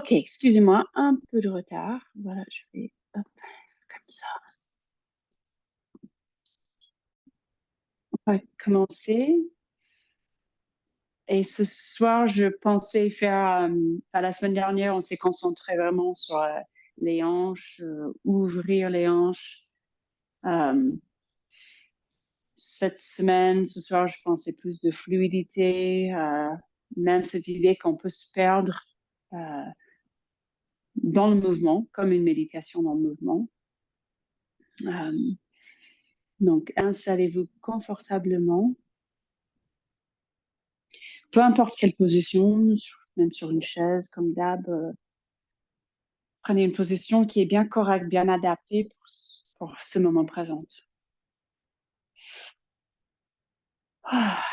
Ok, excusez-moi, un peu de retard. Voilà, je vais hop, comme ça. On va commencer. Et ce soir, je pensais faire, la semaine dernière, on s'est concentré vraiment sur les hanches, ouvrir les hanches. Euh, Cette semaine, ce soir, je pensais plus de fluidité, même cette idée qu'on peut se perdre euh, dans le mouvement, comme une méditation dans le mouvement. Euh, donc, installez-vous confortablement. Peu importe quelle position, même sur une chaise, comme d'hab, prenez une position qui est bien correcte, bien adaptée pour ce moment présent. Ah,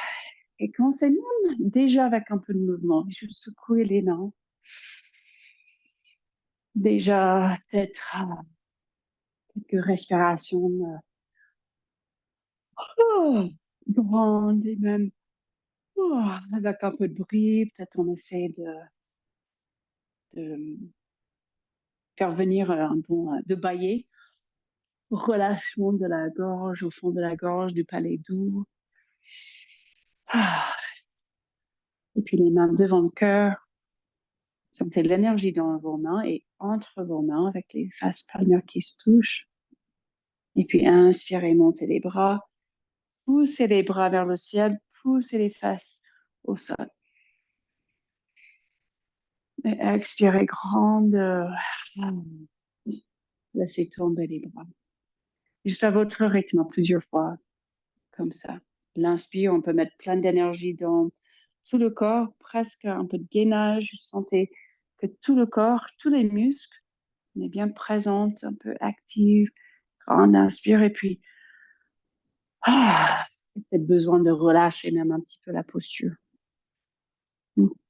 et commencez même déjà avec un peu de mouvement, juste secouer les mains. Déjà, peut-être quelques respirations grandes et même avec un peu de bruit. Peut-être on essaie de faire venir un bon de bailler. Relâchement de la gorge, au fond de la gorge, du palais doux. Ah, et puis les mains devant le cœur. Sentez l'énergie dans vos mains et entre vos mains avec les faces palmaires qui se touchent. Et puis inspirez, montez les bras. Poussez les bras vers le ciel. Poussez les faces au sol. Et expirez grande. Laissez tomber les bras. Juste à votre rythme, plusieurs fois, comme ça. L'inspire, on peut mettre plein d'énergie dans tout le corps, presque un peu de gainage. Sentez que tout le corps, tous les muscles, on est bien présente, un peu active. On inspire et puis, peut-être besoin de relâcher même un petit peu la posture.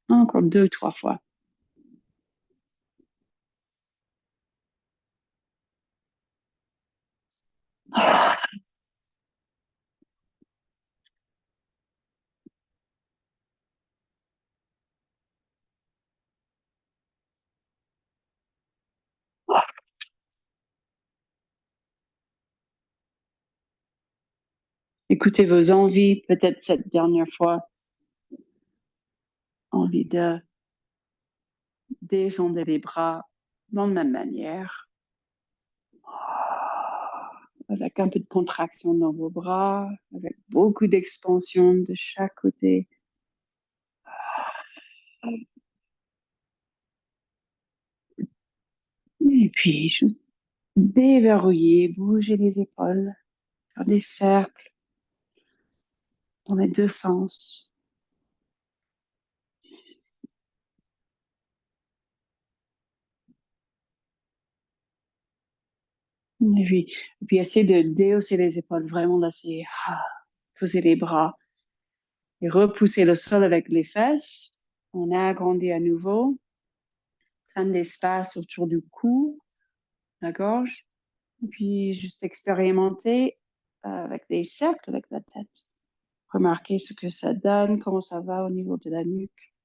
Encore deux, trois fois. Écoutez vos envies, peut-être cette dernière fois, envie de descendre les bras dans la même manière, avec un peu de contraction dans vos bras, avec beaucoup d'expansion de chaque côté. Et puis, juste déverrouiller, bouger les épaules, faire des cercles dans les deux sens. Et puis essayer de déhausser les épaules, vraiment laisser poser les bras et repousser le sol avec les fesses. On a agrandi à nouveau, plein d'espace autour du cou, la gorge. Et puis juste expérimenter avec des cercles avec la tête. Remarquez ce que ça donne, comment ça va au niveau de la nuque.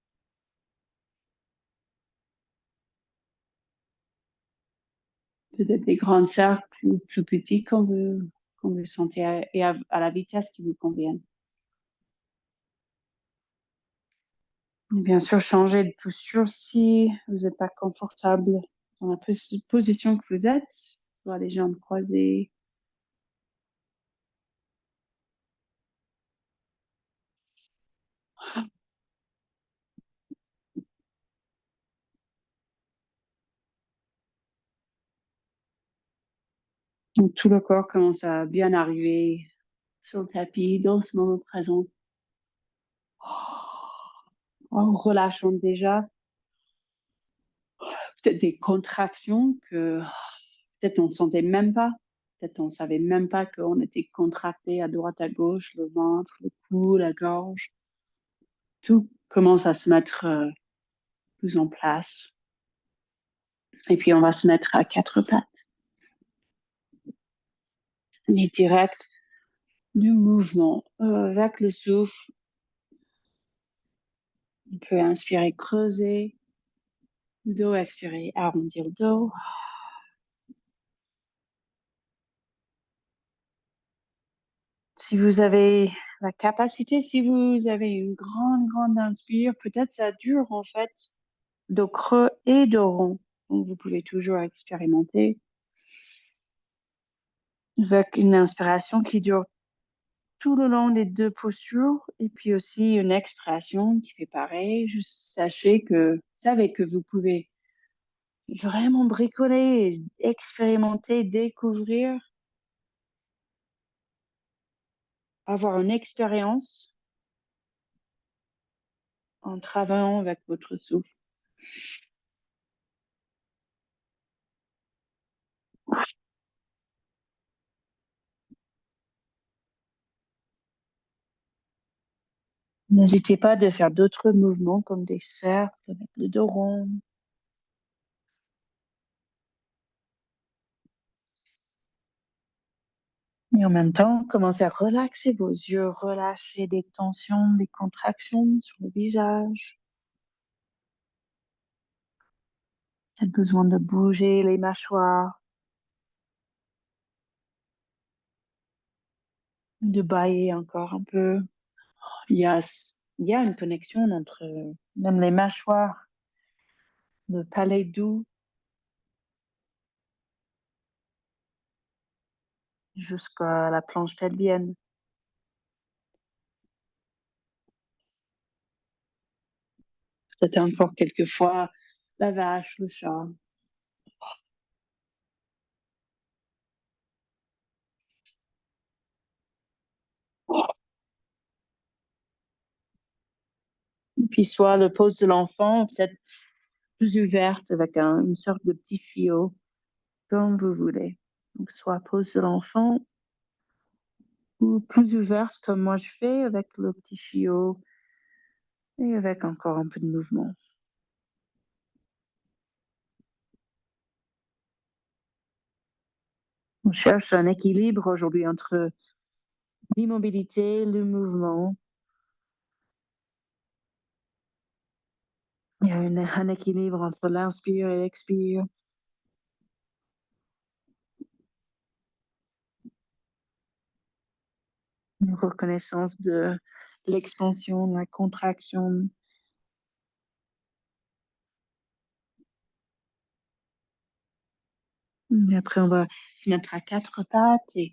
Peut-être des grands cercles plus petits quand vous sentez à la vitesse qui vous convienne. Et bien sûr, changer de posture si vous n'êtes pas confortable dans la position que vous êtes, soit les jambes croisées. Donc, tout le corps commence à bien arriver sur le tapis dans ce moment présent. En relâchant déjà peut-être des contractions que peut-être on ne sentait même pas. Peut-être on ne savait même pas qu'on était contracté à droite, à gauche, le ventre, le cou, la gorge. Tout commence à se mettre plus en place. Et puis on va se mettre à quatre pattes. On est direct du mouvement avec le souffle. On peut inspirer, creuser. Le dos, expirez, arrondir le dos. Si vous avez la capacité, si vous avez une grande, grande inspire, peut-être ça dure en fait dos creux et dos rond. Donc vous pouvez toujours expérimenter avec une inspiration qui dure tout le long des deux postures et puis aussi une expiration qui fait pareil. Juste savez que vous pouvez vraiment bricoler, expérimenter, découvrir, avoir une expérience en travaillant avec votre souffle. N'hésitez pas de faire d'autres mouvements comme des cercles avec le dos rond. Et en même temps, commencez à relaxer vos yeux, relâcher des tensions, des contractions sur le visage. Peut-être besoin de bouger les mâchoires, de bailler encore un peu. Il y a une connexion entre même les mâchoires, le palais doux jusqu'à la planche pelvienne. Peut-être encore quelques fois la vache, le chat. Et puis soit le pose de l'enfant, peut-être plus ouverte avec une sorte de petit fio, comme vous voulez. Donc soit pose de l'enfant ou plus ouverte comme moi je fais avec le petit fio et avec encore un peu de mouvement. On cherche un équilibre aujourd'hui entre l'immobilité, le mouvement. Il y a un équilibre entre l'inspire et l'expire. Une reconnaissance de l'expansion, de la contraction. Et après, on va se mettre à quatre pattes et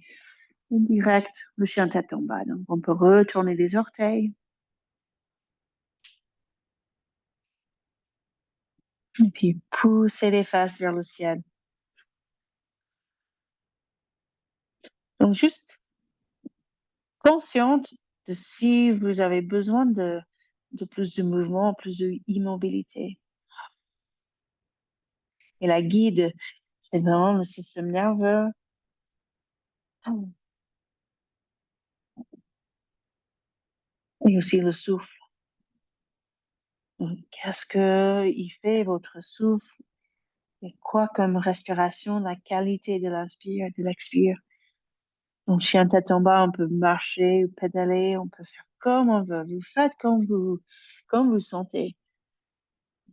direct le chien tête en bas. Donc, on peut retourner les orteils et puis pousser les faces vers le ciel. Donc, juste consciente de si vous avez besoin de plus de mouvement, plus d'immobilité. Et la guide, c'est vraiment le système nerveux. Et aussi le souffle. Qu'est-ce que il fait votre souffle? Et quoi comme respiration, la qualité de l'inspire et de l'expire? Donc, chien tête en bas, on peut marcher ou pédaler, on peut faire comme on veut. Vous faites comme vous sentez.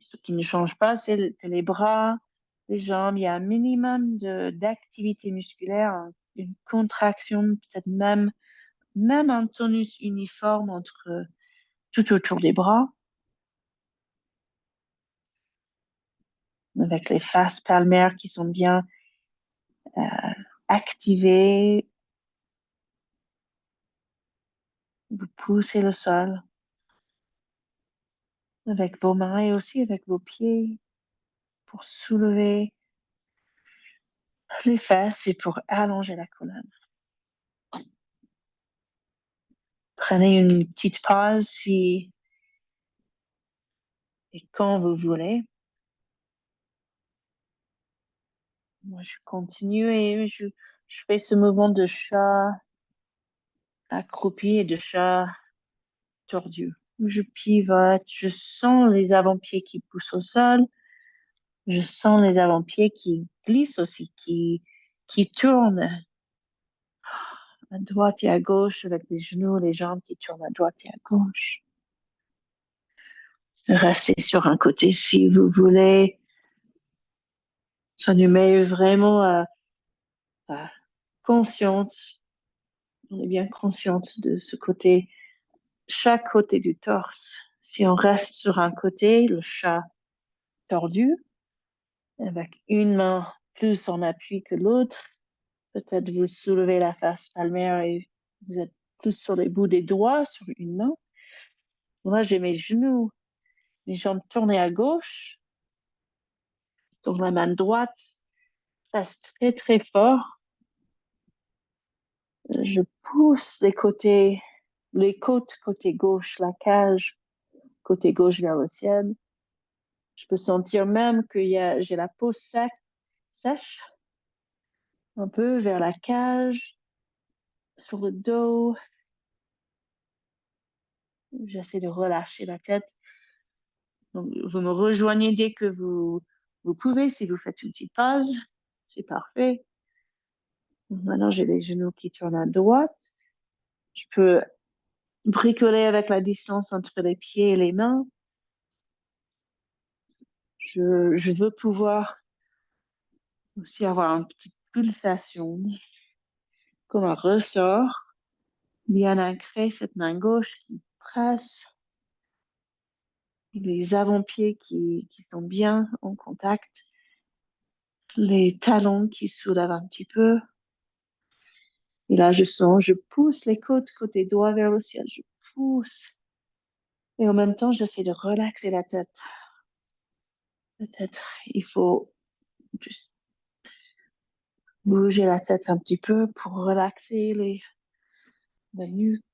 Ce qui ne change pas, c'est que les bras, les jambes, il y a un minimum d'activité musculaire, une contraction, peut-être même un tonus uniforme tout autour des bras, avec les faces palmaires qui sont bien euh, activées. Vous poussez le sol avec vos mains et aussi avec vos pieds pour soulever les fesses et pour allonger la colonne. Prenez une petite pause si et quand vous voulez. Moi, je continue et je fais ce mouvement de chat accroupi et de chat tordu. Je pivote, je sens les avant-pieds qui poussent au sol, je sens les avant-pieds qui glissent aussi, qui tournent à droite et à gauche avec les genoux, les jambes qui tournent à droite et à gauche. Restez sur un côté si vous voulez. Ça nous met vraiment à consciente, on est bien consciente de ce côté, chaque côté du torse. Si on reste sur un côté, le chat tordu, avec une main plus en appui que l'autre, peut-être vous soulevez la face palmaire et vous êtes plus sur les bouts des doigts, sur une main. Moi, j'ai mes genoux, mes jambes tournées à gauche, donc la main droite reste très très fort. Je pousse les côtes côté gauche, la cage côté gauche vers le ciel. Je peux sentir même que j'ai la peau sèche, un peu vers la cage, sur le dos. J'essaie de relâcher la tête. Donc, vous me rejoignez dès que vous pouvez, si vous faites une petite pause. C'est parfait. Maintenant, j'ai les genoux qui tournent à droite. Je peux bricoler avec la distance entre les pieds et les mains. Je veux pouvoir aussi avoir une petite pulsation, comme un ressort bien ancré, cette main gauche qui presse, les avant-pieds qui sont bien en contact, les talons qui soulèvent un petit peu. Et là, je pousse les côtes côté droit vers le ciel, je pousse. Et en même temps, j'essaie de relaxer la tête. Peut-être il faut juste bouger la tête un petit peu pour relaxer la nuque.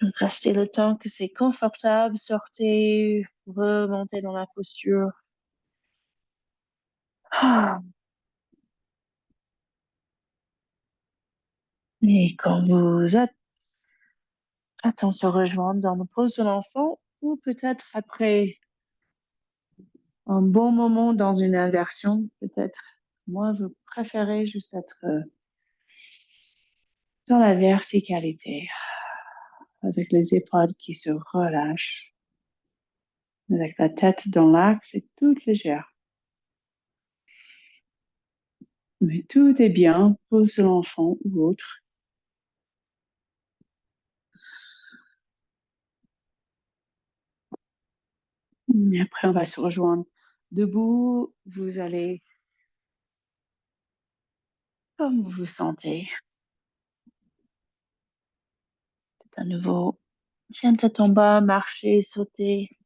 Restez le temps que c'est confortable, sortez, remontez dans la posture. Ah. Et quand vous êtes à se rejoindre dans le pose de l'enfant, ou peut-être après un bon moment dans une inversion, peut-être moi, vous préférez juste être dans la verticalité, avec les épaules qui se relâchent, avec la tête dans l'axe et toute légère. Mais tout est bien, pose de l'enfant ou autre. Et après, on va se rejoindre debout. Vous allez, comme vous vous sentez, à nouveau, chaîne tête en bas, marcher, sauter.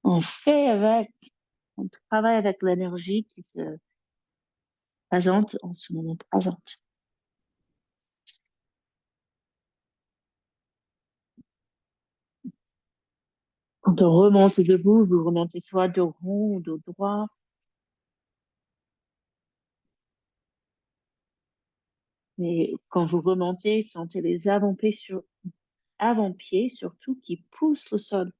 On fait avec, on travaille avec l'énergie qui se présente en ce moment présent. Quand on remonte debout, vous remontez soit dos rond ou dos droit. Mais quand vous remontez, sentez les avant-pieds surtout qui poussent le sol.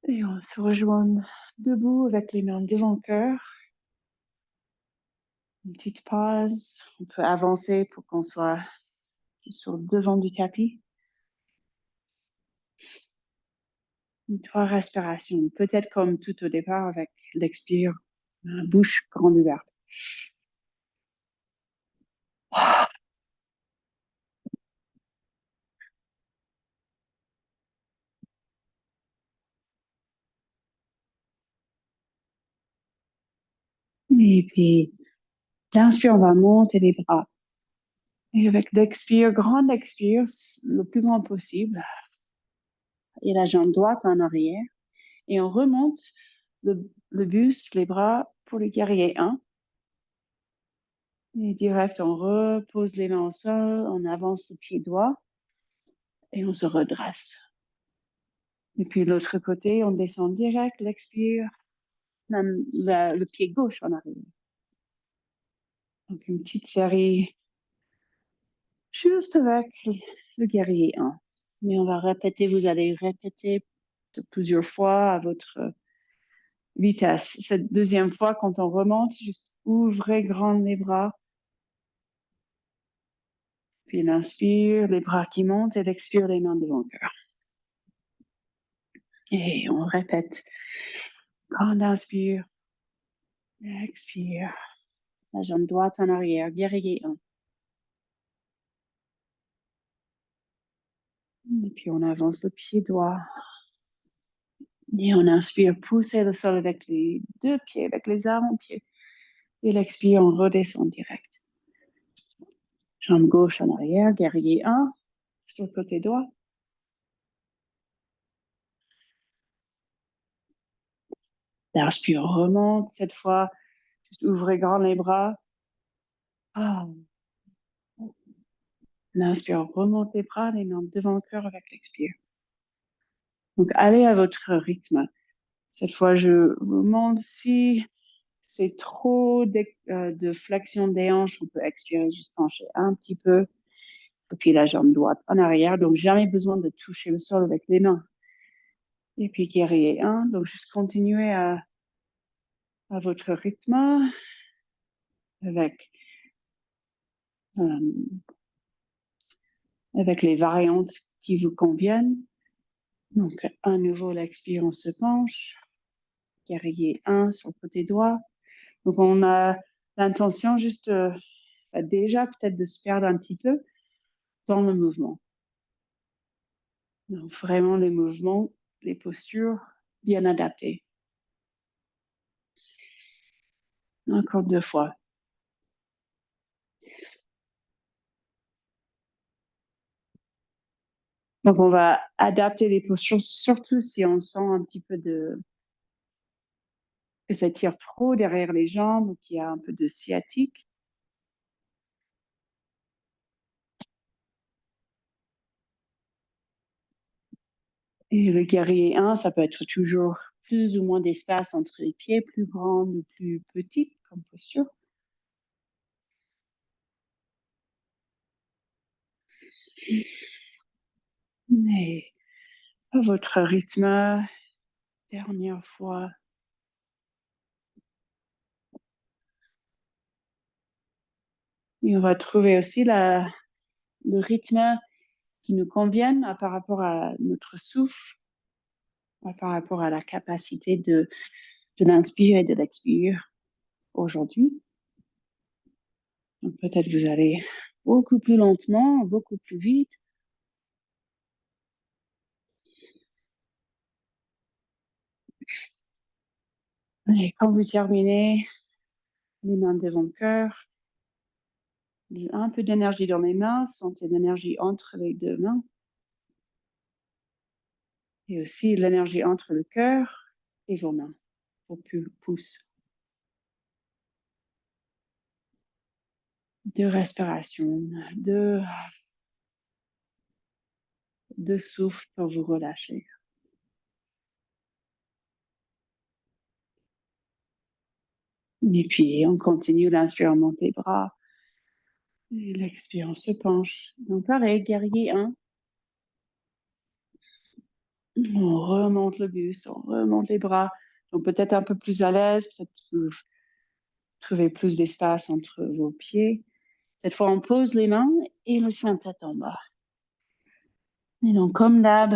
Et on se rejoint debout avec les mains devant le cœur. Une petite pause. On peut avancer pour qu'on soit sur le devant du tapis. Une 3 respirations. Peut-être comme tout au départ avec l'expire, la bouche grande ouverte. Et puis, l'inspire, on va monter les bras. Et avec l'expire, grande expire, le plus grand possible. Et la jambe droite en arrière. Et on remonte le buste, les bras pour le guerrier 1. Et direct, on repose les mains au sol, on avance le pied droit et on se redresse. Et puis l'autre côté, on descend direct, l'expire, le pied gauche en arrière. Donc une petite série juste avec le guerrier 1. Mais on va répéter, vous allez répéter plusieurs fois à votre vitesse. Cette deuxième fois, quand on remonte, juste ouvrez grand les bras Puis l'inspire, les bras qui montent et l'expire, les mains devant le cœur. Et on répète. Quand inspire, expire. La jambe droite en arrière, guerrier 1. Et puis on avance le pied droit. Et on inspire, pousser le sol avec les deux pieds, avec les avant-pieds. Et l'expire, on redescend direct. Jambe gauche en arrière, guerrier 1, sur le côté droit. L'inspire, remonte. Cette fois, juste ouvrez grand les bras. Ah. L'inspire, remonte les bras, les mains devant le cœur avec l'expire. Donc, allez à votre rythme. Cette fois, je vous demande si c'est trop de flexion des hanches, on peut expirer, juste pencher un petit peu. Et puis la jambe droite en arrière, donc jamais besoin de toucher le sol avec les mains. Et puis guerrier 1, donc juste continuer à votre rythme euh, avec les variantes qui vous conviennent. Donc à nouveau l'expire, on se penche. Guerrier 1 sur le côté droit. Donc on a l'intention juste déjà peut-être de se perdre un petit peu dans le mouvement. Donc vraiment les mouvements, les postures bien adaptées. Encore 2 fois. Donc on va adapter les postures, surtout si on sent un petit peu que ça tire trop derrière les jambes ou qu'il y a un peu de sciatique. Et le guerrier 1, ça peut être toujours plus ou moins d'espace entre les pieds, plus grande ou plus petite comme posture. Mais à votre rythme, dernière fois. Et on va trouver aussi le rythme qui nous convienne par rapport à notre souffle, par rapport à la capacité de l'inspire et de l'expire aujourd'hui. Donc peut-être vous allez beaucoup plus lentement, beaucoup plus vite. Et quand vous terminez, les mains devant le cœur, un peu d'énergie dans les mains, sentez l'énergie entre les deux mains. Et aussi l'énergie entre le cœur et vos mains, vos pouces. 2 respirations, 2 souffles pour vous relâcher. Et puis, on continue, l'inspire, on monte les bras. Et l'expire, on se penche. Donc, pareil, guerrier 1. On remonte le buste, on remonte les bras. Donc, peut-être un peu plus à l'aise, peut-être vous trouvez plus d'espace entre vos pieds. Cette fois, on pose les mains et le chien de tête en bas. Et donc, comme d'hab,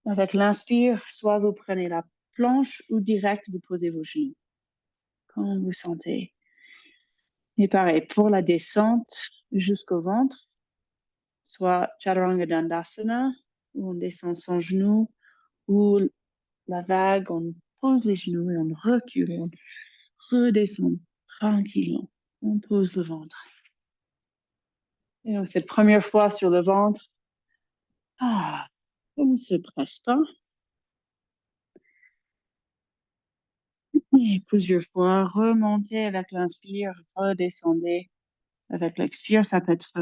avec l'inspire, soit vous prenez la planche ou direct, vous posez vos genoux. Quand vous sentez. Et pareil, pour la descente jusqu'au ventre, soit Chaturanga Dandasana, où on descend son genou, ou la vague, on pose les genoux et on recule et on redescend tranquillement. On pose le ventre. Et cette première fois sur le ventre, on ne se presse pas. Et plusieurs fois, remontez avec l'inspire, redescendez avec l'expire. Ça peut être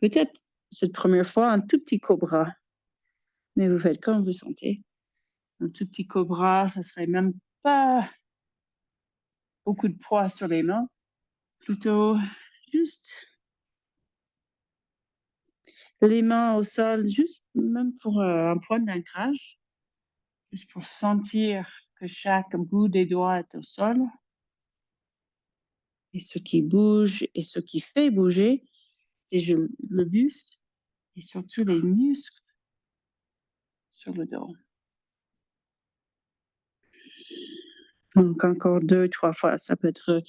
peut-être cette première fois un tout petit cobra. Mais vous faites comme vous sentez. Un tout petit cobra, ça serait même pas beaucoup de poids sur les mains. Plutôt juste les mains au sol, juste même pour un point d'ancrage. Juste pour sentir que chaque bout des doigts est au sol. Et ce qui bouge et ce qui fait bouger, c'est le buste et surtout les muscles sur le dos. Donc, encore 2, 3 fois. Ça peut être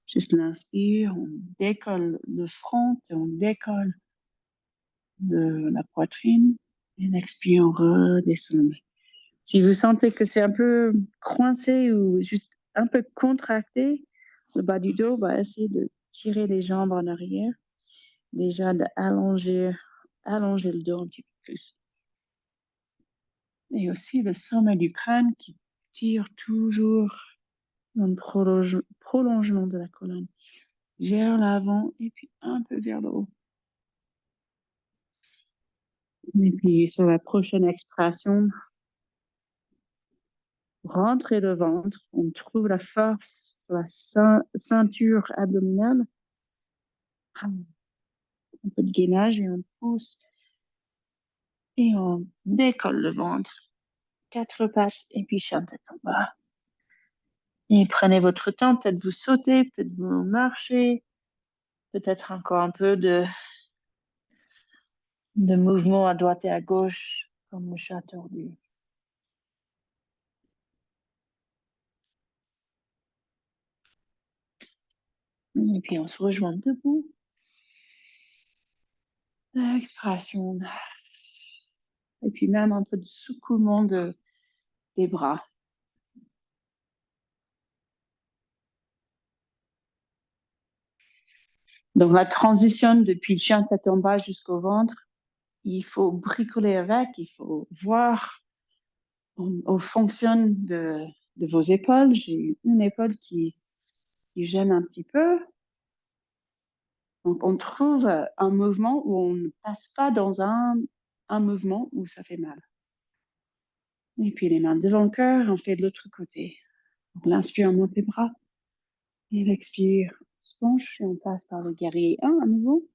juste l'inspire, on décolle le front et on décolle de la poitrine. Et l'expire, on redescend. Si vous sentez que c'est un peu coincé ou juste un peu contracté, le bas du dos va essayer de tirer les jambes en arrière. Déjà d'allonger allonger le dos un petit peu plus. Et aussi le sommet du crâne qui tire toujours dans le prolongement de la colonne. Vers l'avant et puis un peu vers le haut. Et puis sur la prochaine expiration, rentrez le ventre. On trouve la force sur la ceinture abdominale. Un peu de gainage et on pousse et on décolle le ventre. 4 pattes et puis chien tête en bas. Et prenez votre temps, peut-être vous sautez, peut-être vous marchez, peut-être encore un peu de mouvement à droite et à gauche, comme le chat tordu. Et puis on se rejoint debout. Expiration. Et puis même un peu de secouement des bras. Donc la transition depuis le chien tête en bas jusqu'au ventre, il faut bricoler avec, il faut voir. On fonctionne de vos épaules. J'ai eu une épaule qui gêne un petit peu. Donc, on trouve un mouvement où on ne passe pas dans un mouvement où ça fait mal. Et puis, les mains devant le cœur, on fait de l'autre côté. Donc, l'inspire, on monte les bras. Et l'expire, on se penche et on passe par le guerrier 1 à nouveau.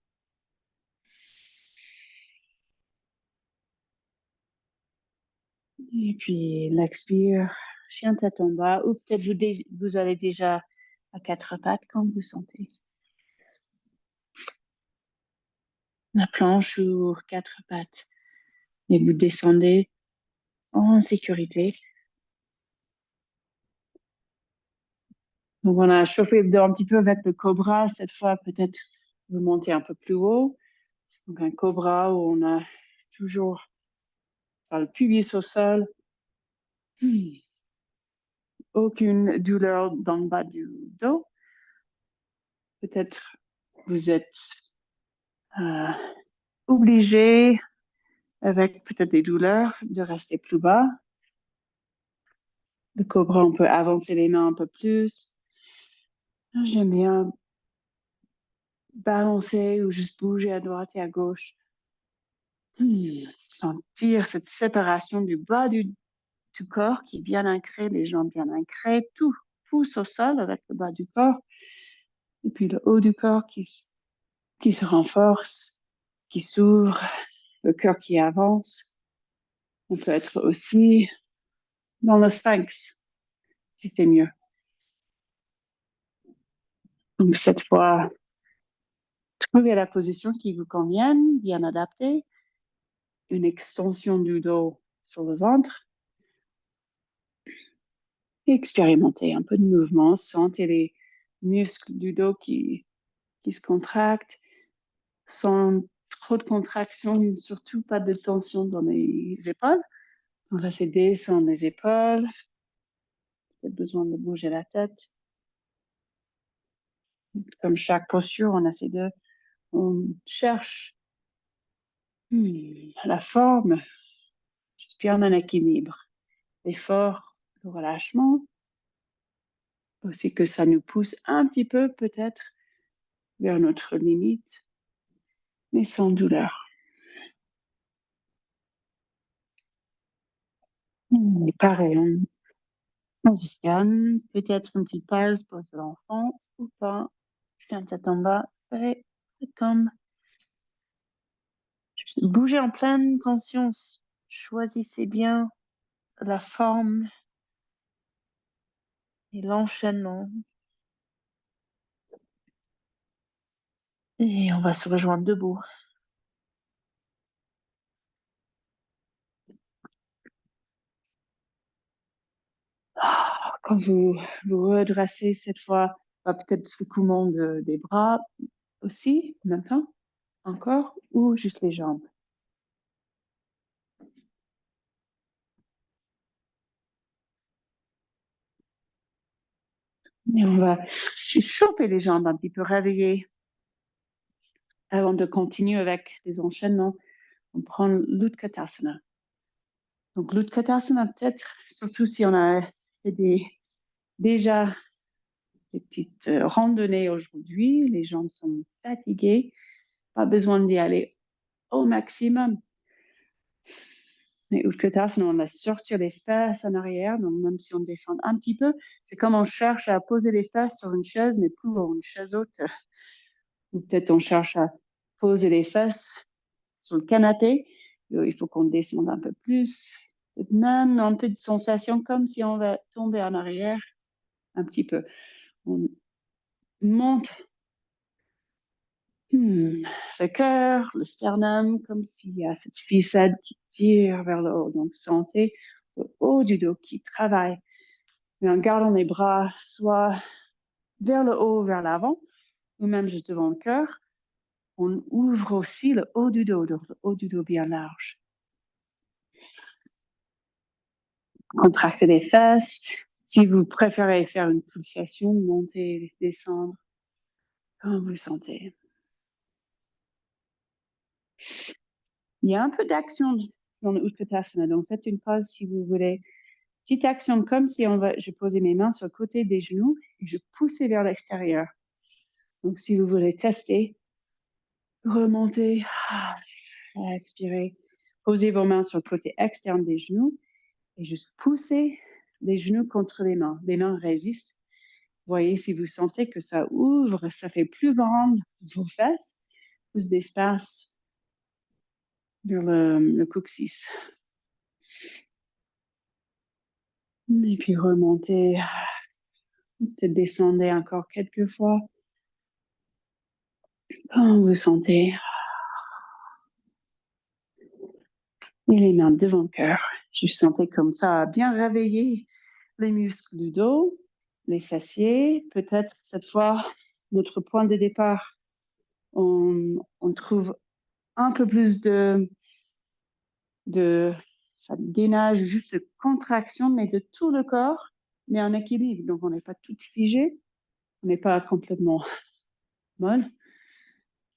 Et puis, l'expire, chien tête en bas. Ou peut-être vous allez déjà à 4 pattes quand vous sentez. La planche ou 4 pattes. Et vous descendez en sécurité. Donc, on a chauffé le dos un petit peu avec le cobra. Cette fois, peut-être vous montez un peu plus haut. Donc, un cobra où on a toujours le pubis au sol. Aucune douleur dans le bas du dos. Peut-être vous êtes euh, obligé, avec peut-être des douleurs, de rester plus bas. Le cobra, on peut avancer les mains un peu plus. J'aime bien balancer ou juste bouger à droite et à gauche. Sentir cette séparation du bas du corps qui est bien ancré, les jambes bien ancrées, tout pousse au sol avec le bas du corps. Et puis le haut du corps qui se renforce, qui s'ouvre, le cœur qui avance. On peut être aussi dans le sphinx, si c'est mieux. Donc cette fois, trouvez la position qui vous convienne, bien adaptée. Une extension du dos sur le ventre. Et expérimentez un peu de mouvement. Sentez les muscles du dos qui se contractent sans trop de contraction, surtout pas de tension dans les épaules. On va laisser descendre les épaules. Peut-être besoin de bouger la tête. Comme chaque posture, on cherche la forme, juste bien un équilibre. L'effort, le relâchement, aussi que ça nous pousse un petit peu peut-être vers notre limite, mais sans douleur. Et pareil, on positionne, peut-être une petite pause pour l'enfant ou pas. Chien tête en bas, et comme bougez en pleine conscience. Choisissez bien la forme et l'enchaînement. Et on va se rejoindre debout. Quand vous vous redressez cette fois, peut-être secouement des bras aussi, maintenant, encore, ou juste les jambes. Et on va choper les jambes un petit peu réveillées avant de continuer avec des enchaînements. On prend l'Utkatasana. Donc l'Utkatasana, peut-être, surtout si on a fait déjà des petites randonnées aujourd'hui, les jambes sont fatiguées, pas besoin d'y aller au maximum. Mais Utkatasana, on va sortir les fesses en arrière, donc même si on descend un petit peu, c'est comme on cherche à poser les fesses sur une chaise, mais plus sur une chaise haute. Ou peut-être on cherche à poser les fesses sur le canapé. Il faut qu'on descende un peu plus. Même un peu de sensation comme si on va tomber en arrière un petit peu. On monte le cœur, le sternum, comme s'il y a cette ficelle qui tire vers le haut. Donc, sentez le haut du dos qui travaille. Mais en gardant les bras soit vers le haut, vers l'avant, ou même juste devant le cœur, on ouvre aussi le haut du dos, donc le haut du dos bien large. Contractez les fesses. Si vous préférez faire une pulsation, monter, descendre, comme vous le sentez. Il y a un peu d'action dans le Utkatasana, donc faites une pause si vous voulez. Petite action comme si je posais mes mains sur le côté des genoux et je poussais vers l'extérieur. Donc si vous voulez tester, remontez, expirez, posez vos mains sur le côté externe des genoux et juste poussez les genoux contre les mains. Les mains résistent. Voyez si vous sentez que ça ouvre, ça fait plus grande vos fesses, plus d'espace vers le coccyx. Et puis remontez, peut-être descendez encore quelques fois. Quand vous sentez. Et les mains devant le cœur. Je sentais comme ça, bien réveiller les muscles du dos, les fessiers. Peut-être cette fois, notre point de départ, on trouve un peu plus de gainage, juste de contraction, mais de tout le corps, mais en équilibre. Donc, on n'est pas tout figé, on n'est pas complètement molle,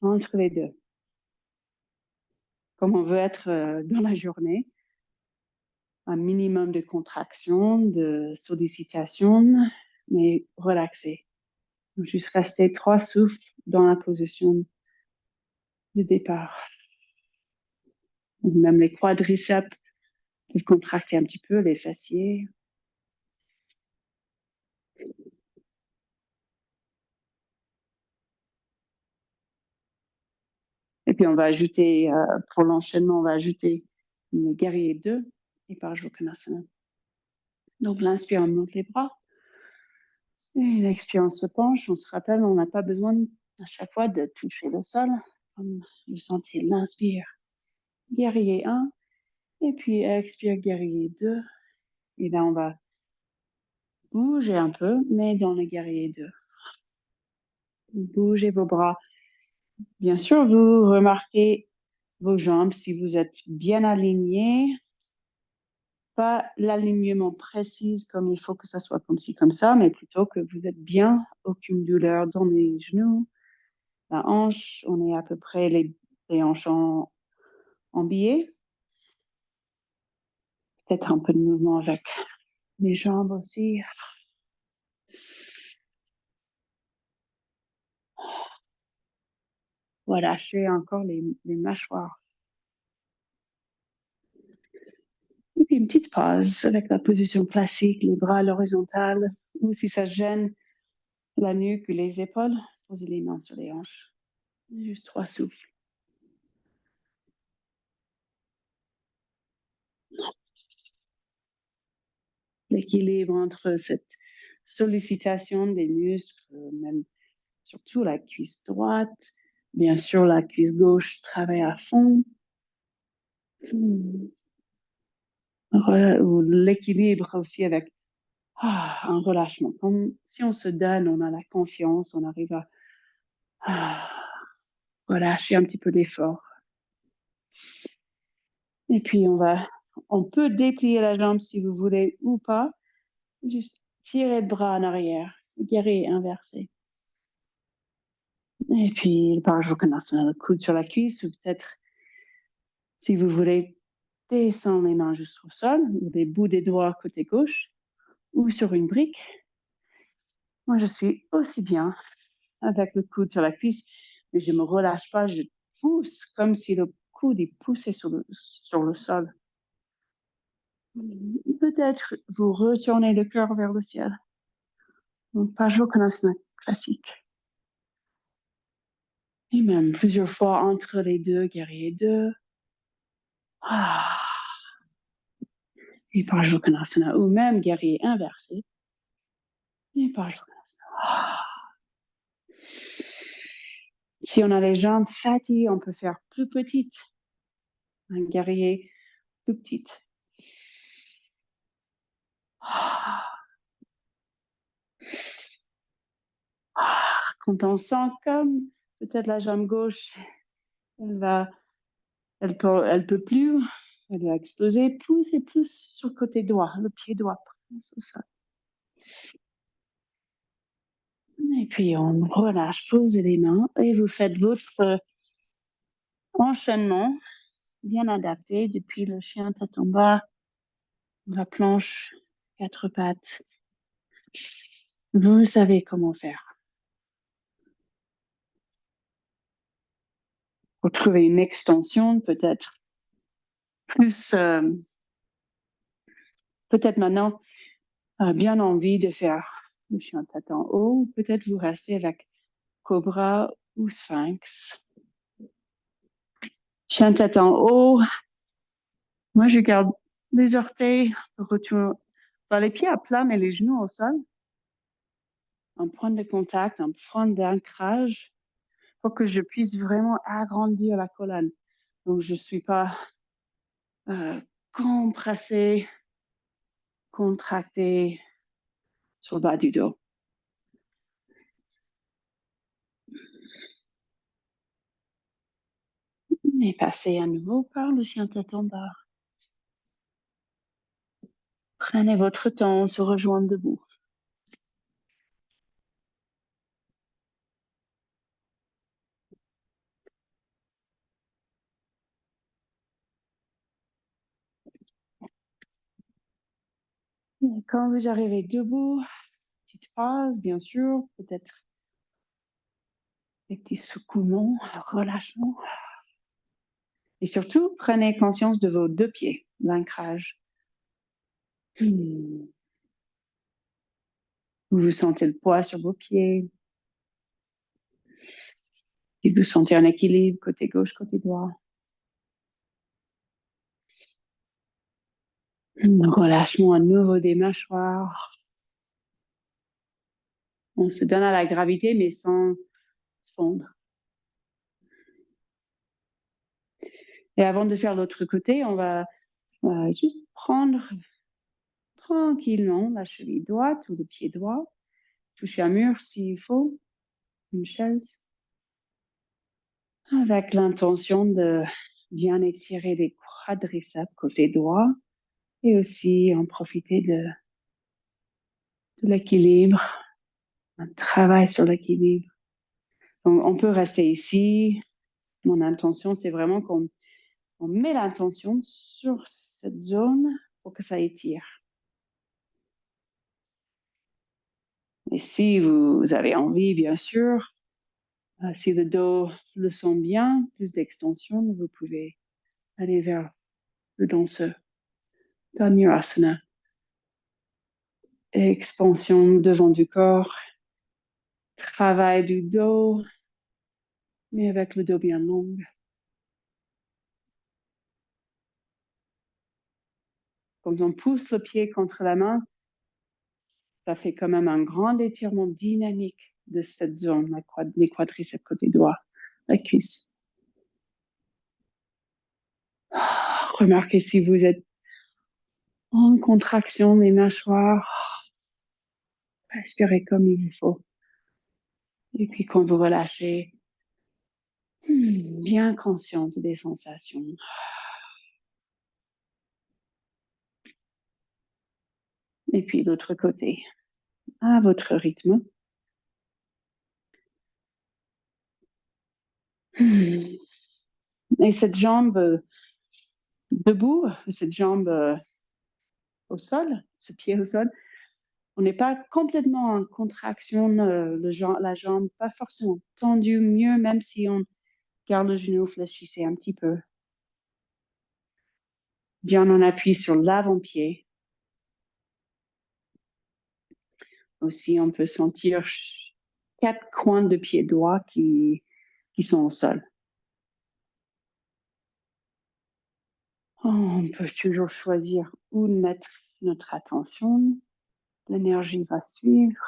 entre les deux. Comme on veut être dans la journée, un minimum de contraction, de sollicitation, mais relaxé. Donc, juste rester 3 souffles dans la position de départ. Donc, même les quadriceps peuvent contracter un petit peu, les fessiers. Et puis, on va ajouter, pour l'enchaînement, on va ajouter le guerrier 2 et Parshvanasana. Donc, l'inspire, on monte les bras. Et l'expire, on se penche. On se rappelle, on n'a pas besoin à chaque fois de toucher le sol. Comme vous sentez l'inspire, guerrier 1. Et puis, expire, guerrier 2. Et là, on va bouger un peu, mais dans le guerrier 2. Bougez vos bras. Bien sûr, vous remarquez vos jambes si vous êtes bien alignés. Pas l'alignement précis comme il faut que ça soit comme ci, comme ça, mais plutôt que vous êtes bien, aucune douleur dans les genoux, la hanche, on est à peu près les hanches en biais. Peut-être un peu de mouvement avec les jambes aussi. Relâchez encore les mâchoires. Et puis une petite pause avec la position classique, les bras à l'horizontale, ou si ça gêne la nuque ou les épaules, posez les mains sur les hanches. Juste 3 souffles. L'équilibre entre cette sollicitation des muscles, même surtout la cuisse droite, Bien sûr, la cuisse gauche travaille à fond. Ou l'équilibre aussi avec un relâchement. Comme si on se donne, on a la confiance, on arrive à ah, relâcher un petit peu d'effort. Et puis, on peut déplier la jambe si vous voulez ou pas. Juste tirer le bras en arrière, guerrier inversé. Et puis, le Parajottanasana, le coude sur la cuisse, ou peut-être, si vous voulez, descendre les mains jusqu'au sol, ou des bouts des doigts côté gauche, ou sur une brique. Moi, je suis aussi bien avec le coude sur la cuisse, mais je ne me relâche pas, je pousse comme si le coude est poussé sur le sol. Peut-être vous retournez le cœur vers le ciel. Donc, Parajottanasana classique. Et même plusieurs fois entre les deux, guerrier 2. Et Parajottanasana, ou même guerrier inversé. Et Parajottanasana. Si on a les jambes fatiguées, on peut faire plus petite. Un guerrier plus petite. Quand on sent comme peut-être la jambe gauche, elle peut plus, elle va exploser plus et plus sur le côté droit, le pied droit. Et puis on relâche, posez les mains et vous faites votre enchaînement bien adapté depuis le chien tête en bas, la planche, 4 pattes. Vous savez comment faire. Pour trouver une extension, peut-être plus, peut-être maintenant, bien envie de faire le chien tête en haut, peut-être vous restez avec cobra ou sphinx. Chien tête en haut, moi je garde les orteils, retour, les pieds à plat, mais les genoux au sol. Un point de contact, un point d'ancrage pour que je puisse vraiment agrandir la colonne. Donc, je ne suis pas compressée, contractée sur le bas du dos. Et passez à nouveau par le chien tête en bas. Prenez votre temps, se rejoindre debout. Et quand vous arrivez debout, petite pause, bien sûr, peut-être des petits secouements, relâchement. Et surtout, prenez conscience de vos deux pieds, l'ancrage. Vous sentez le poids sur vos pieds. Et vous sentez un équilibre côté gauche, côté droit. Un relâchement à nouveau des mâchoires. On se donne à la gravité, mais sans se fondre. Et avant de faire l'autre côté, on va juste prendre tranquillement la cheville droite ou le pied droit, toucher un mur s'il faut, une chaise, avec l'intention de bien étirer les quadriceps côté droit et aussi en profiter de l'équilibre, un travail sur l'équilibre. Donc, on peut rester ici. Mon intention, c'est vraiment qu'on met l'intention sur cette zone pour que ça étire. Et si vous avez envie, bien sûr, si le dos le sent bien, plus d'extension, vous pouvez aller vers le danseur. Dhanurasana. Expansion devant du corps. Travail du dos, mais avec le dos bien long. Quand on pousse le pied contre la main, ça fait quand même un grand étirement dynamique de cette zone, les quadriceps côté droit. la cuisse. Remarquez si vous êtes en contraction des mâchoires. Respirez comme il faut. Et puis quand vous relâchez, bien consciente des sensations. Et puis l'autre côté, à votre rythme. Et cette jambe debout, cette jambe au sol, ce pied au sol, on n'est pas complètement en contraction, la jambe pas forcément tendue, mieux même si on garde le genou fléchissé un petit peu. Bien, on appuie sur l'avant-pied. Aussi, on peut sentir 4 coins de pied droit qui sont au sol. On peut toujours choisir où mettre notre attention. L'énergie va suivre.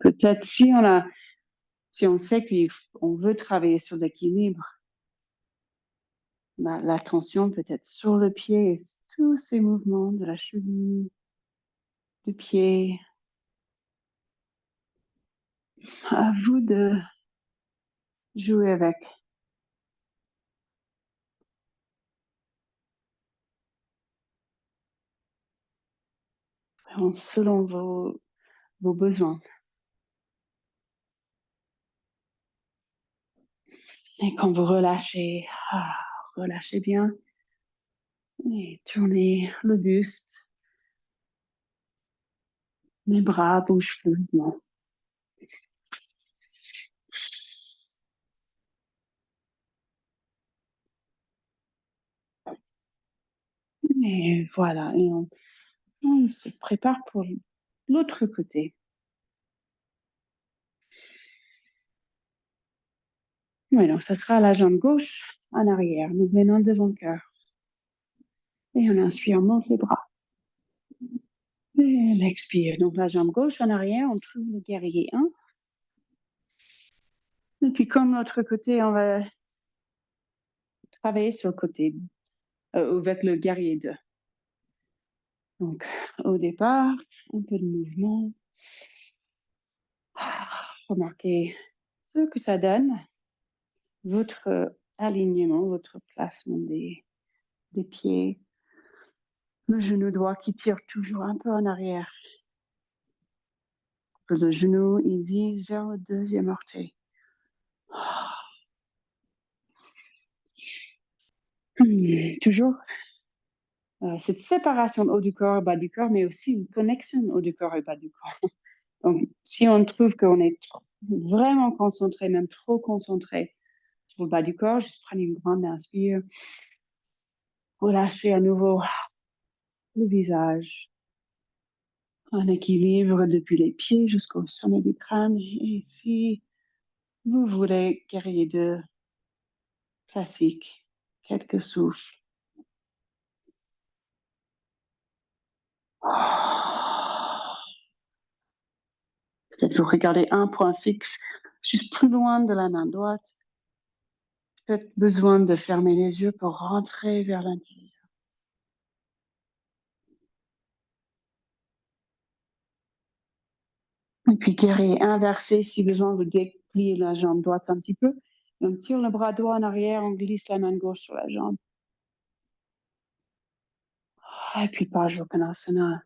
Peut-être si on sait qu'on veut travailler sur l'équilibre, l'attention peut être sur le pied et tous ces mouvements de la cheville, du pied. À vous de jouer avec. Vraiment selon vos besoins. Et quand vous relâchez bien. Et tournez le buste. Les bras bougent fluidement. Et voilà, et on se prépare pour l'autre côté. Oui, donc ça sera la jambe gauche en arrière. Nous venons devant le cœur. Et on inspire, on monte les bras. Et on expire. Donc la jambe gauche en arrière, on trouve le guerrier 1. Et puis comme l'autre côté, on va travailler sur le côté, avec le guerrier 2. Donc au départ, un peu de mouvement. Remarquez ce que ça donne, votre alignement, votre placement des pieds, le genou droit qui tire toujours un peu en arrière. Le genou, il vise vers le deuxième orteil. Toujours cette séparation haut du corps et bas du corps, mais aussi une connexion haut du corps et bas du corps. Donc, si on trouve qu'on est vraiment concentré, même trop concentré sur le bas du corps, juste prenez une grande inspire. Relâchez à nouveau le visage. Un équilibre depuis les pieds jusqu'au sommet du crâne. Et si vous voulez, guerrier 2, classique, quelques souffles. Peut-être vous regardez un point fixe, juste plus loin de la main droite. Peut-être besoin de fermer les yeux pour rentrer vers l'intérieur. Et puis guerrier inversé, si besoin, vous dépliez la jambe droite un petit peu. Et on tire le bras droit en arrière, on glisse la main gauche sur la jambe. Et puis Parsvakonasana.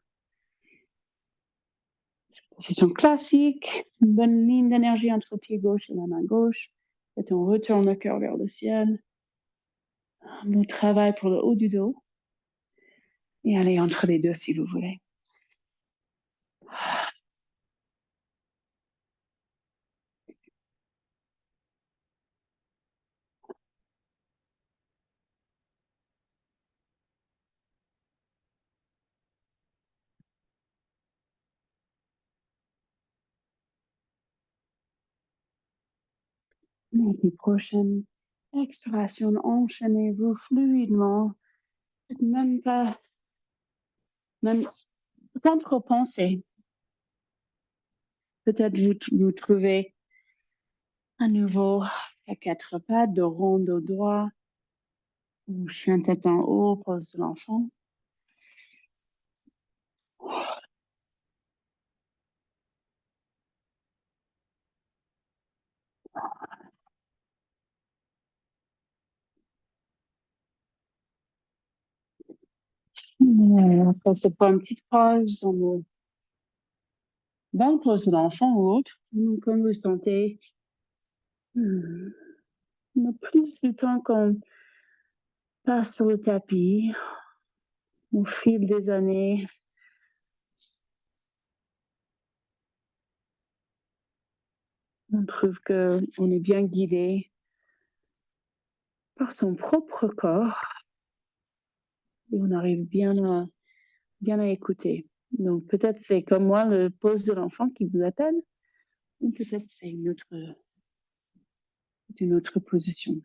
Position classique, une bonne ligne d'énergie entre le pied gauche et la main gauche. Et on retourne le cœur vers le ciel. Un bon travail pour le haut du dos. Et allez entre les deux si vous voulez. Et puis prochaine expiration, enchaînez-vous fluidement. Même pas, même sans trop penser. Peut-être vous trouvez à nouveau à quatre pattes, de rond, dos droit, ou chien tête en haut, pose de l'enfant. Après, c'est pas une petite pause dans le pose de l'enfant ou autre, comme vous sentez. Le plus du temps qu'on passe sur le tapis, au fil des années, on trouve qu'on est bien guidé par son propre corps et on arrive bien à écouter. Donc peut-être c'est comme moi le pose de l'enfant qui vous attelle, ou peut-être c'est une autre position.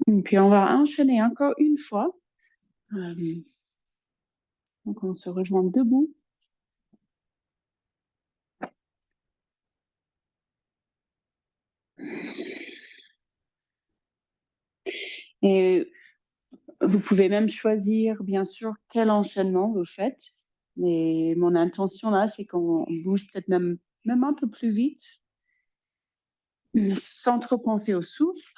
Et puis on va enchaîner encore une fois. Donc on se rejoint debout. Et vous pouvez même choisir, bien sûr, quel enchaînement vous faites. Mais mon intention là, c'est qu'on bouge peut-être même un peu plus vite, sans trop penser au souffle.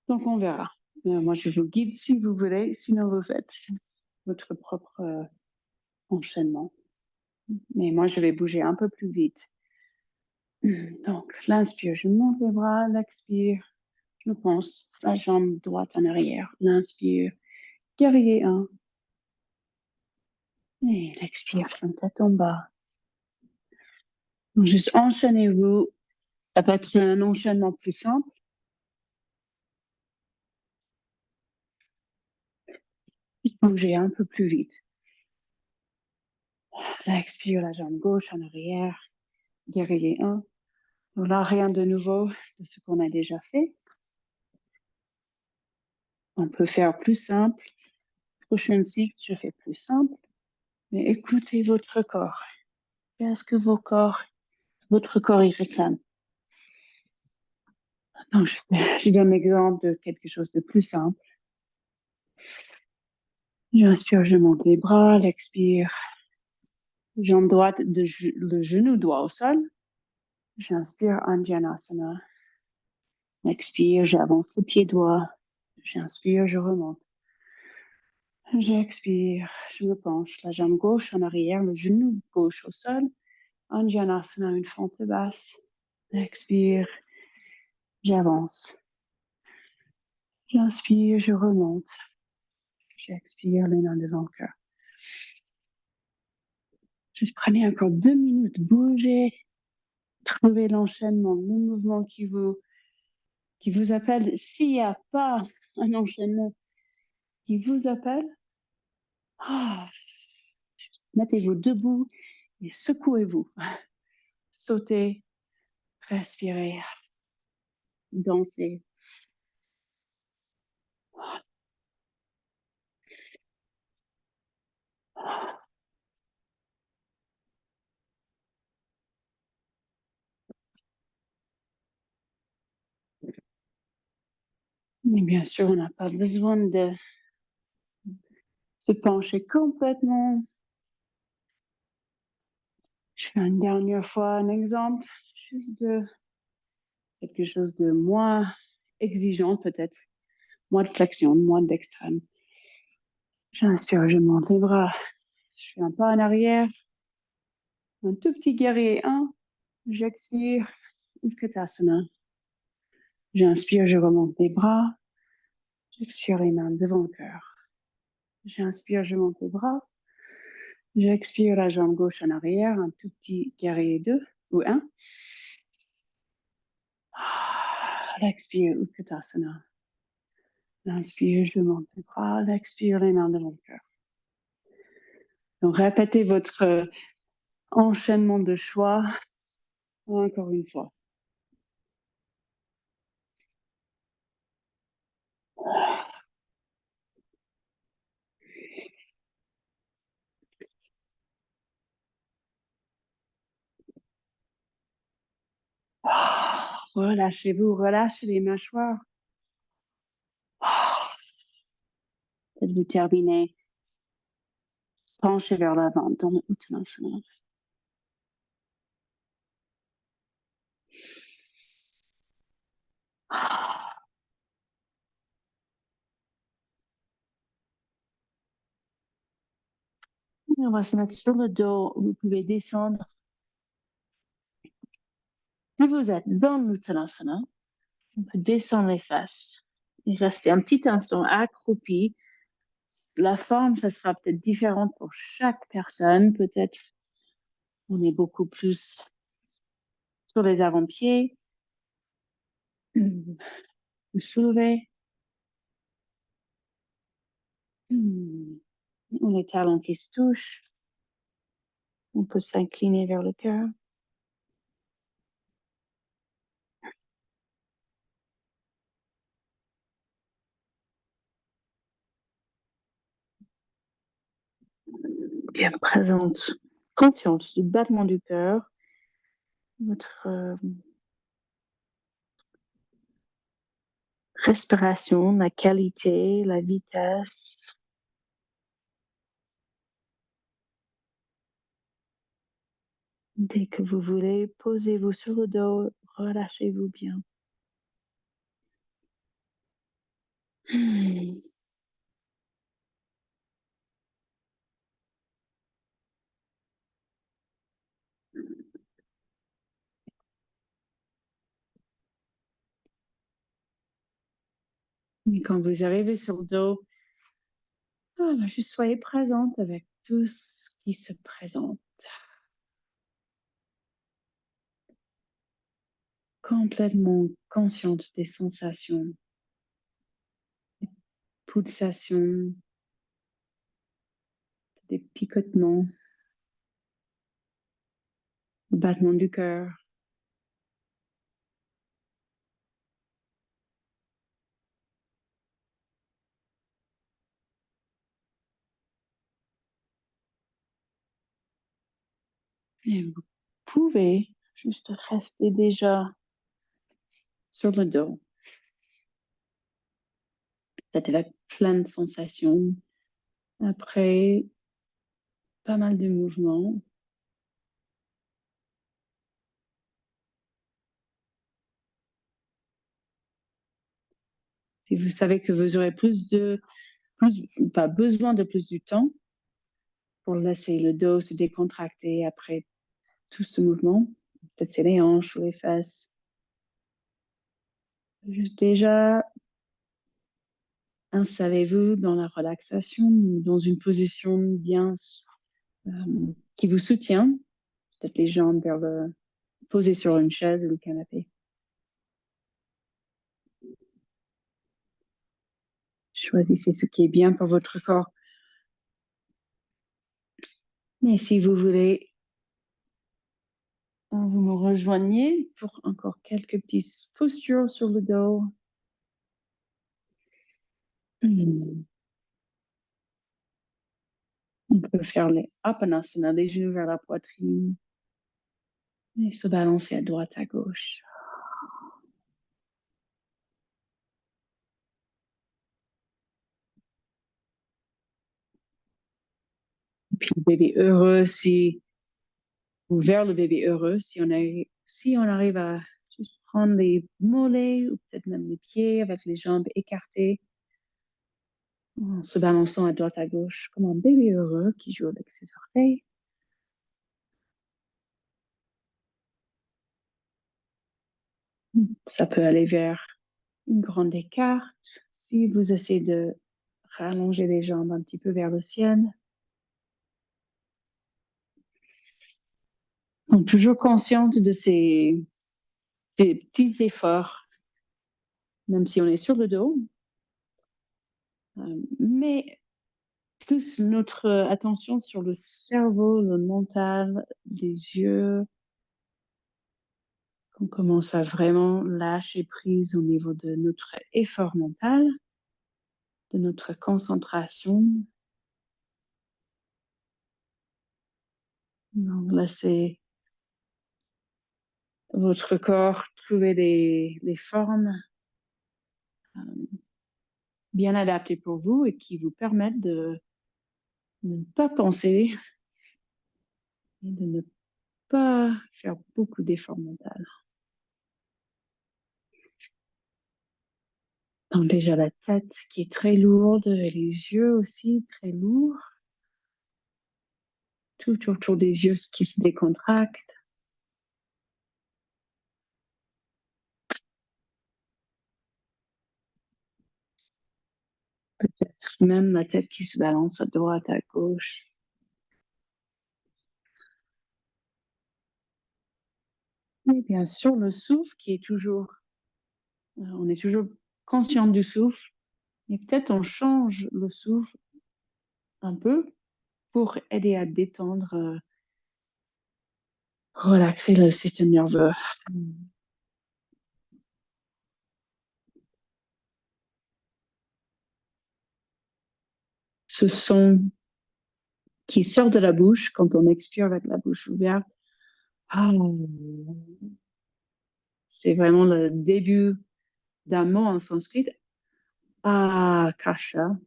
Donc on verra. Moi, je vous guide si vous voulez, sinon vous faites votre propre enchaînement. Mais moi, je vais bouger un peu plus vite. Donc, l'inspire, je monte les bras, l'expire, je pense la jambe droite en arrière. L'inspire, guerrier 1. Et l'expire, la tête en bas. Donc, juste enchaînez-vous. Ça peut être un enchaînement plus simple. Bougez un peu plus vite. L'expire, la jambe gauche en arrière. Guerrier 1. Donc là, rien de nouveau de ce qu'on a déjà fait. On peut faire plus simple. Prochaine cycle, je fais plus simple. Mais écoutez votre corps. Qu'est-ce que votre corps, il réclame? Donc, je donne l'exemple de quelque chose de plus simple. J'inspire, je monte les bras, l'expire. Jambe droite, le genou droit au sol. J'inspire, Anjanasana. Expire, j'avance le pied droit. J'inspire, je remonte. J'expire, je me penche. La jambe gauche en arrière, le genou gauche au sol. Anjanasana, une fente basse. Expire, j'avance. J'inspire, je remonte. J'expire, les mains devant le cœur. Juste prenez encore 2 minutes, bougez, trouvez l'enchaînement, le mouvement qui vous appelle. S'il n'y a pas un enchaînement qui vous appelle, mettez-vous debout et secouez-vous. Sautez, respirez, dansez. Mais bien sûr, on n'a pas besoin de se pencher complètement. Je fais une dernière fois un exemple, juste de quelque chose de moins exigeant peut-être, moins de flexion, moins d'extrême. J'inspire, je monte les bras, je fais un pas en arrière, un tout petit guerrier 1, j'expire, Utkatasana. J'inspire, je remonte les bras, j'expire les mains devant le cœur. J'inspire, je monte les bras, j'expire la jambe gauche en arrière, un tout petit guerrier 2 ou 1. L'expire, Utkatasana. L'inspire, je monte les bras, l'expire les mains devant le cœur. Donc répétez votre enchaînement de choix, encore une fois. Relâchez-vous, relâchez les mâchoires. Faites-vous terminer. Penchez vers l'avant dans le Uttanasana. On va se mettre sur le dos. Vous pouvez descendre. Si vous êtes dans l'Uttanasana, on peut descendre les fesses et rester un petit instant accroupi. La forme, ça sera peut-être différente pour chaque personne. Peut-être on est beaucoup plus sur les avant-pieds. Vous soulevez. On les talons qui se touchent. On peut s'incliner vers le cœur. Bien présente, consciente du battement du cœur, votre respiration, la qualité, la vitesse. Dès que vous voulez, posez-vous sur le dos, relâchez-vous bien. Et quand vous arrivez sur le dos, juste soyez présente avec tout ce qui se présente. Complètement consciente des sensations, des pulsations, des picotements, le battement du cœur. Et vous pouvez juste rester déjà sur le dos, peut-être avec plein de sensations. Après pas mal de mouvements, si vous savez que vous aurez pas besoin de plus du temps pour laisser le dos se décontracter après tout ce mouvement, peut-être c'est les hanches ou les fesses. Juste déjà, installez-vous dans la relaxation, dans une position bien euh, qui vous soutient, peut-être les jambes posées sur une chaise ou le canapé. Choisissez ce qui est bien pour votre corps. Mais si vous voulez, vous me rejoignez pour encore quelques petites postures sur le dos. On peut faire les Apanasana, les genoux vers la poitrine et se balancer à droite, à gauche. Et puis le bébé heureux, ou vers le bébé heureux, si on arrive à juste prendre les mollets ou peut-être même les pieds avec les jambes écartées, en se balançant à droite, à gauche, comme un bébé heureux qui joue avec ses orteils. Ça peut aller vers une grande écarte. Si vous essayez de rallonger les jambes un petit peu vers le ciel. Donc, toujours consciente de ces petits efforts, même si on est sur le dos. Mais plus notre attention sur le cerveau, le mental, les yeux. On commence à vraiment lâcher prise au niveau de notre effort mental, de notre concentration. Donc, laissez votre corps trouver les formes bien adaptées pour vous et qui vous permettent de ne pas penser et de ne pas faire beaucoup d'efforts mentaux. Donc déjà la tête qui est très lourde et les yeux aussi très lourds. Tout autour des yeux qui se décontractent. Peut-être même la tête qui se balance à droite, à gauche. Et bien sûr, le souffle qui est toujours, on est toujours conscient du souffle, et peut-être on change le souffle un peu pour aider à détendre, relaxer le système nerveux. Ce son qui sort de la bouche quand on expire avec la bouche ouverte, ah, c'est vraiment le début d'un mot en sanskrit, akasha,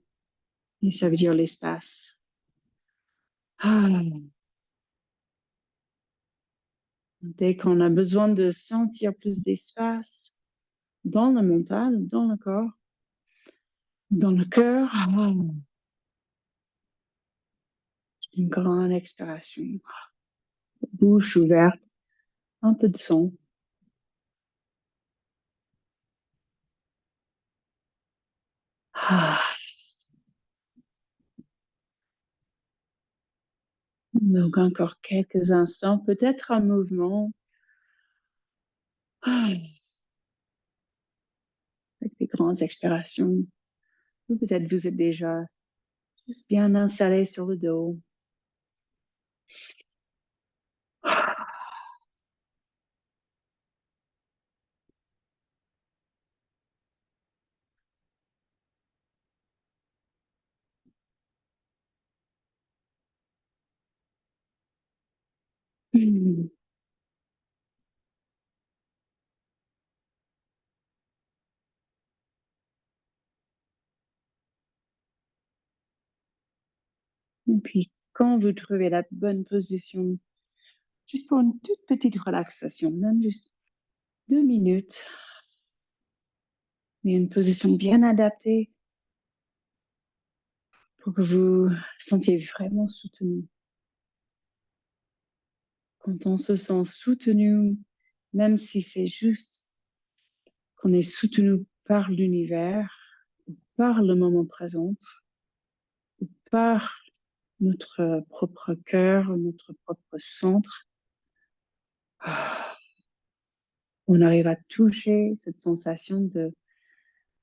et ça veut dire l'espace. Ah. Dès qu'on a besoin de sentir plus d'espace dans le mental, dans le corps, dans le cœur, une grande expiration, bouche ouverte, un peu de son. Ah. Donc encore quelques instants, peut-être un mouvement avec des grandes expirations. Ou peut-être vous êtes déjà juste bien installé sur le dos. Et puis, quand vous trouvez la bonne position, juste pour une toute petite relaxation, même juste 2 minutes, mais une position bien adaptée pour que vous sentiez vraiment soutenu. Quand on se sent soutenu, même si c'est juste qu'on est soutenu par l'univers, par le moment présent, par notre propre cœur, notre propre centre, on arrive à toucher cette sensation de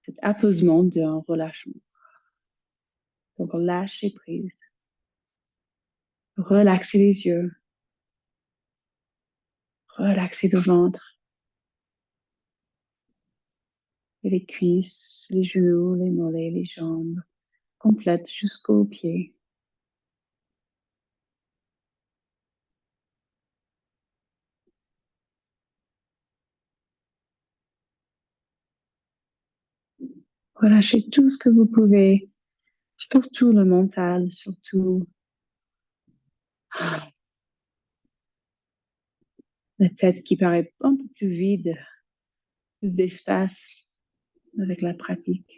cet apaisement, d'un relâchement. Donc, lâcher prise, relaxer les yeux, relaxer le ventre, et les cuisses, les genoux, les mollets, les jambes, complètes jusqu'aux pieds. Relâchez tout ce que vous pouvez, surtout le mental, surtout la tête qui paraît un peu plus vide, plus d'espace avec la pratique.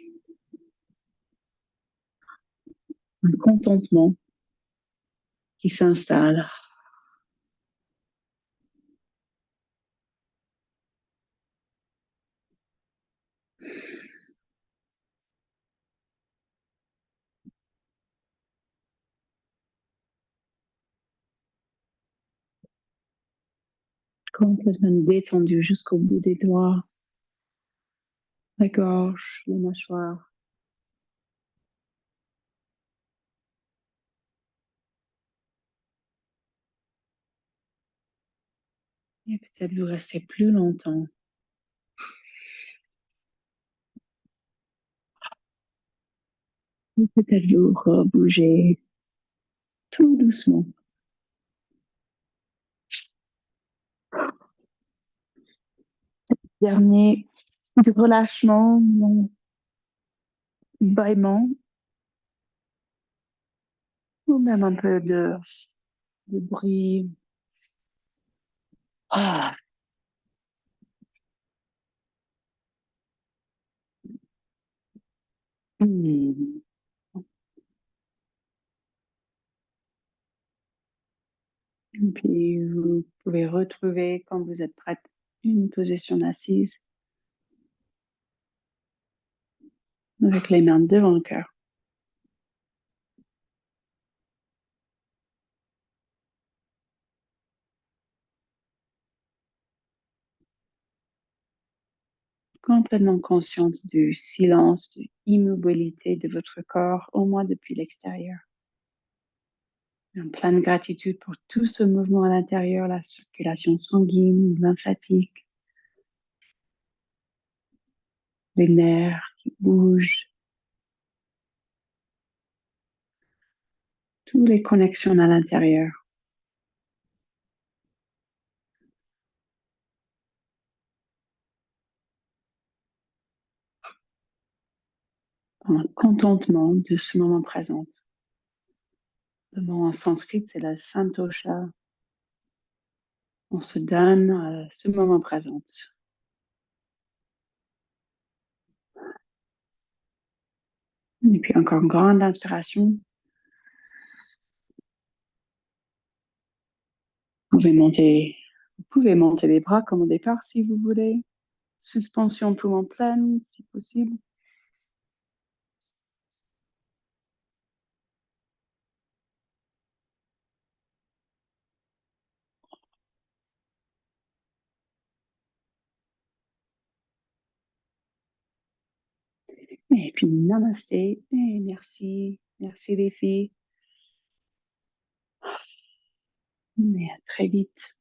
Un contentement qui s'installe. Complètement détendu jusqu'au bout des doigts, la gorge, la mâchoire. Et peut-être vous restez plus longtemps. Ou peut-être vous bougez tout doucement. Dernier relâchement, non, bâillement, ou même un peu de bruit. Ah. Hmm. Et puis vous pouvez retrouver, quand vous êtes prête, une position assise avec les mains devant le cœur. Complètement consciente du silence, de l'immobilité de votre corps, au moins depuis l'extérieur. En pleine gratitude pour tout ce mouvement à l'intérieur, la circulation sanguine, lymphatique, les nerfs qui bougent, toutes les connexions à l'intérieur. En contentement de ce moment présent. Le mot en sanskrit, c'est la santosha. On se donne à ce moment présent. Et puis encore une grande inspiration. Vous pouvez monter les bras comme au départ si vous voulez. Suspension poumon pleine si possible. Et puis namasté et merci. Merci les filles. Et à très vite.